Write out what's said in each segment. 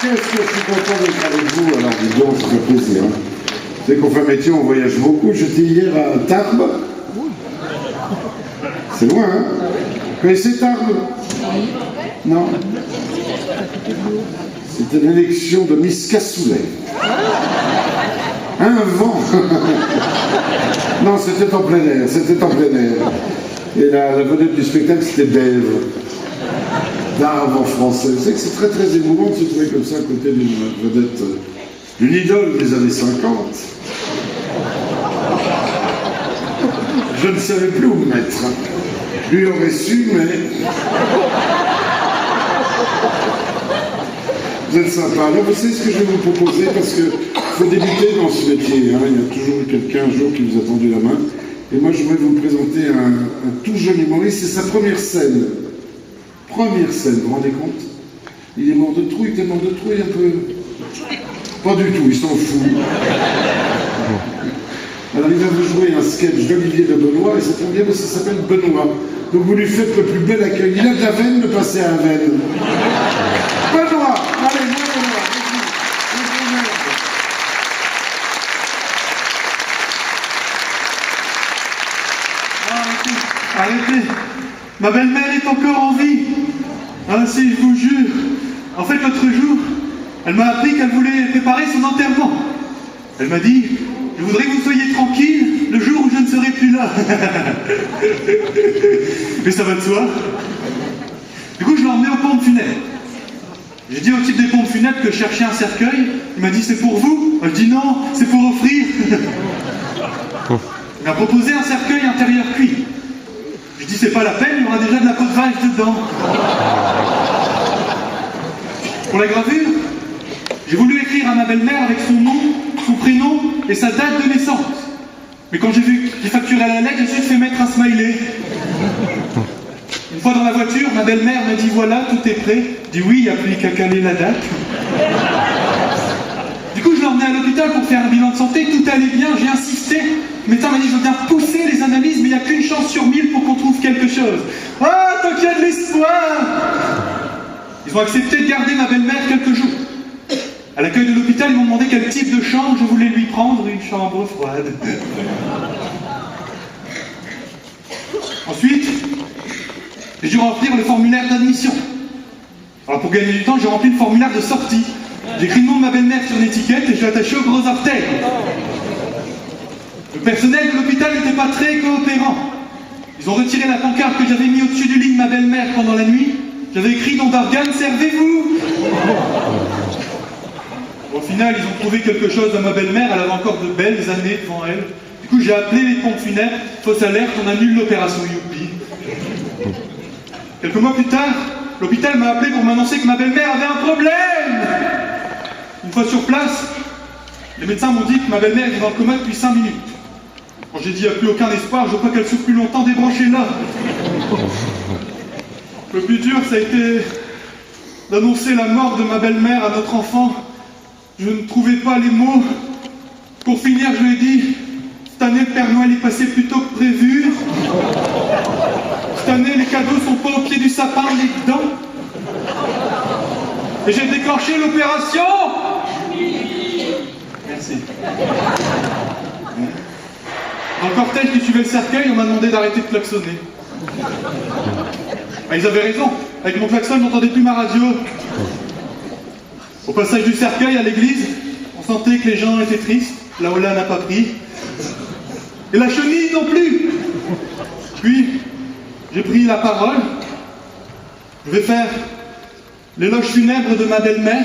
Qu'est-ce que je suis content d'être avec vous, alors dis donc, ça fait plaisir. Hein. Vous savez qu'on fait un métier, on voyage beaucoup. J'étais hier à Tarbes. C'est loin, hein? Vous connaissez Tarbes? Non? C'était l'élection de Miss Cassoulet. Un vent. Non, c'était en plein air, c'était en plein air. Et la vedette du spectacle, c'était Bève. D'Arve en français. Vous savez que c'est très très émouvant de se trouver comme ça à côté d'une vedette, d'une idole des années 50. Je ne savais plus où me mettre. Lui aurait su, mais... Vous êtes sympa. Alors vous savez ce que je vais vous proposer, parce qu'il faut débuter dans ce métier. Hein. Il y a toujours quelqu'un un jour qui vous a tendu la main. Et moi je voudrais vous présenter un tout jeune humoriste. C'est sa première scène. Première scène, vous vous rendez compte? Il est mort de trouille, tellement de trouille un peu... Pas du tout, il s'en fout. Alors il va vous jouer un sketch d'Olivier de Benoît, et ça tombe bien parce que ça s'appelle Benoît. Donc vous lui faites le plus bel accueil. Il a de la veine de passer à la veine. Benoît! Allez, Benoît! Arrêtez! Ma belle-mère est encore en vie! Ah si, je vous jure! En fait, l'autre jour, elle m'a appris qu'elle voulait préparer son enterrement. Elle m'a dit, je voudrais que vous soyez tranquille le jour où je ne serai plus là. Mais ça va de soi. Du coup, je l'ai emmené aux pompes funèbres. J'ai dit au type des pompes funèbres que je cherchais un cercueil. Il m'a dit, c'est pour vous? Je dis non, c'est pour offrir. Il m'a proposé un cercueil intérieur cuit. Je dis, c'est pas la peine, il y aura déjà de la peau de vache dedans. Pour la gravure, j'ai voulu écrire à ma belle-mère avec son nom, son prénom et sa date de naissance. Mais quand j'ai vu qu'il facturait à la lettre, j'ai su fait mettre un smiley. Une fois dans la voiture, ma belle-mère m'a dit, voilà, tout est prêt. Je dis, oui, il n'y a plus qu'à caler la date. Du coup, je l'ai emmené à l'hôpital pour faire un bilan de santé, tout allait bien, j'ai insisté. Le médecin m'a dit, je veux bien pousser les analyses, mais il n'y a qu'une chance sur 1000 pour qu'on trouve quelque chose. Ah, tant qu'il y a de l'espoir! Ils ont accepté de garder ma belle-mère quelques jours. À l'accueil de l'hôpital, ils m'ont demandé quel type de chambre je voulais lui prendre, une chambre froide. Ensuite, j'ai dû remplir le formulaire d'admission. Alors pour gagner du temps, j'ai rempli le formulaire de sortie. J'ai écrit le nom de ma belle-mère sur l'étiquette et je l'ai attaché au gros orteil. Le personnel de l'hôpital n'était pas très coopérant. Ils ont retiré la pancarte que j'avais mise au-dessus du lit de ma belle-mère pendant la nuit. J'avais écrit « Don d'organes, servez-vous » Au final, ils ont trouvé quelque chose à ma belle-mère. Elle avait encore de belles années devant elle. Du coup, j'ai appelé les pompes funèbres. Fausse alerte, on annule l'opération, youpi. Quelques mois plus tard, l'hôpital m'a appelé pour m'annoncer que ma belle-mère avait un problème. Une fois sur place, les médecins m'ont dit que ma belle-mère était dans le coma depuis 5 minutes. Quand j'ai dit il n'y a plus aucun espoir, je veux pas qu'elle souffre plus longtemps, débranchez-la. Le plus dur, ça a été d'annoncer la mort de ma belle-mère à notre enfant. Je ne trouvais pas les mots. Pour finir, je lui ai dit, cette année, le Père Noël est passé plus tôt que prévu. Cette année, les cadeaux sont pas au pied du sapin, mais dedans. Et j'ai déclenché l'opération. Merci. Dans le cortège qui suivait le cercueil, on m'a demandé d'arrêter de klaxonner. Ah, ils avaient raison. Avec mon klaxon, je n'entendais plus ma radio. Au passage du cercueil à l'église, on sentait que les gens étaient tristes. La Ola n'a pas pris. Et la chenille non plus. Puis, j'ai pris la parole. Je vais faire l'éloge funèbre de ma belle-mère,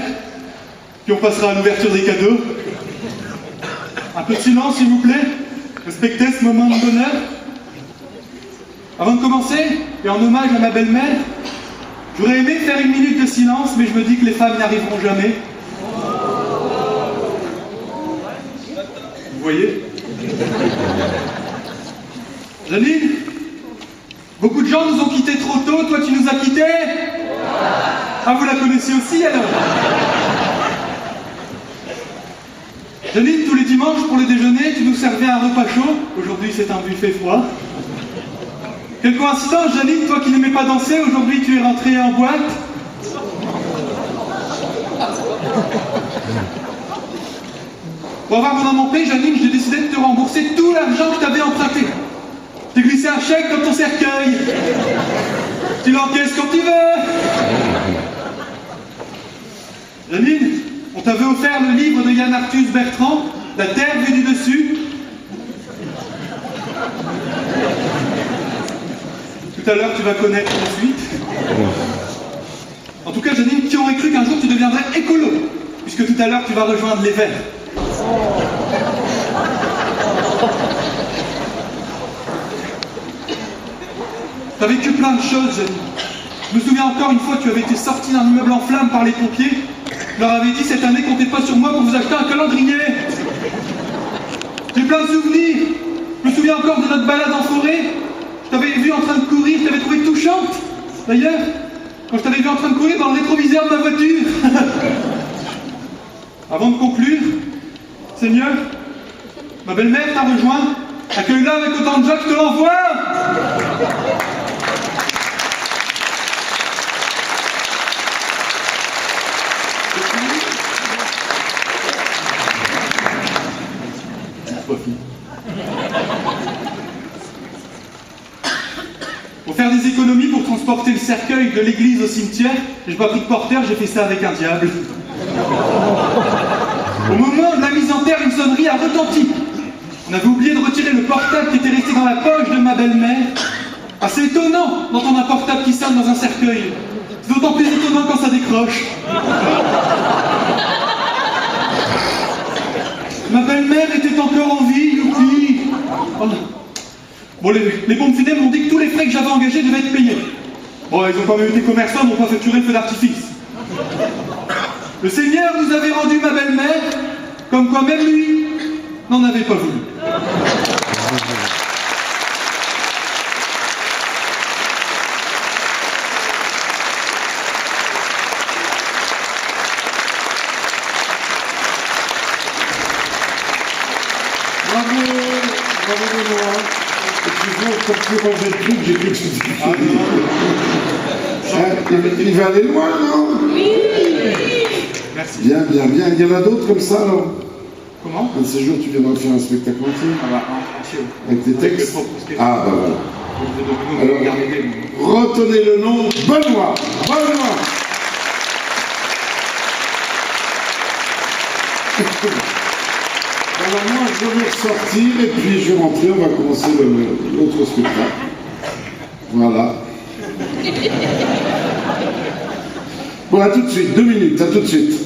puis on passera à l'ouverture des cadeaux. Un peu de silence, s'il vous plaît. Respectez ce moment de bonheur. Avant de commencer, et en hommage à ma belle-mère, j'aurais aimé faire 1 minute de silence, mais je me dis que les femmes n'y arriveront jamais. Vous voyez? Janine, beaucoup de gens nous ont quittés trop tôt, toi tu nous as quittés? Ah, vous la connaissez aussi alors? Janine, tous les dimanches pour le déjeuner, tu nous servais un repas chaud. Aujourd'hui, c'est un buffet froid. Quelle coïncidence, Janine, toi qui n'aimais pas danser, aujourd'hui tu es rentrée en boîte. Pour avoir mon âme en paix, Janine, j'ai décidé de te rembourser tout l'argent que tu avais emprunté. T'es glissé un chèque comme ton cercueil. Tu l'encaisses quand tu veux. Janine, on t'avait offert le livre de Yann Arthus Bertrand, La Terre vue du dessus. Tout à l'heure, tu vas connaître la suite. En tout cas, Janine, qui aurait cru qu'un jour tu deviendrais écolo, puisque tout à l'heure, tu vas rejoindre les Verts. T'as vécu plein de choses, Janine. Je me souviens encore une fois, tu avais été sorti d'un immeuble en flammes par les pompiers. Je leur avais dit cette année, comptez pas sur moi pour vous acheter un calendrier. J'ai plein de souvenirs. Je me souviens encore de notre balade en forêt. Je t'avais vu en train de courir, je t'avais trouvé touchante. D'ailleurs, quand je t'avais vu en train de courir dans le rétroviseur de ma voiture. Avant de conclure, Seigneur, ma belle-mère t'a rejoint. Accueille-la avec autant de joie que je te l'envoie. Pour faire des économies pour transporter le cercueil de l'église au cimetière, j'ai pas pris de porteur, j'ai fait ça avec un diable. Au moment de la mise en terre, une sonnerie a retenti. On avait oublié de retirer le portable qui était resté dans la poche de ma belle-mère. Assez étonnant d'entendre un portable qui sonne dans un cercueil. C'est d'autant plus étonnant quand ça décroche. Ma belle-mère était encore en vie, youpi. Oh non. Bon, les pompes funèbres m'ont dit que tous les frais que j'avais engagés devaient être payés. Bon, ils ont quand même été commerçants, n'ont pas facturé le feu d'artifice. Le Seigneur nous avait rendu ma belle-mère, comme quoi même lui n'en avait pas voulu. Bravo, bravo Benoît. Excuse-moi, quand tu rangeais le truc, j'ai cru que c'était fini. Il va aller loin, non? Oui. Merci. Bien, bien, bien. Il y en a d'autres comme ça, alors? Comment? Un de ces jours, tu viendras faire un spectacle entier. Ah bah, entier. Avec tes textes. Ah, bah voilà. Alors, retenez le nom, Benoît. Benoît. Alors moi, je vais ressortir et puis je vais rentrer, on va commencer l'autre spectacle. Voilà. Bon, à tout de suite, 2 minutes, à tout de suite.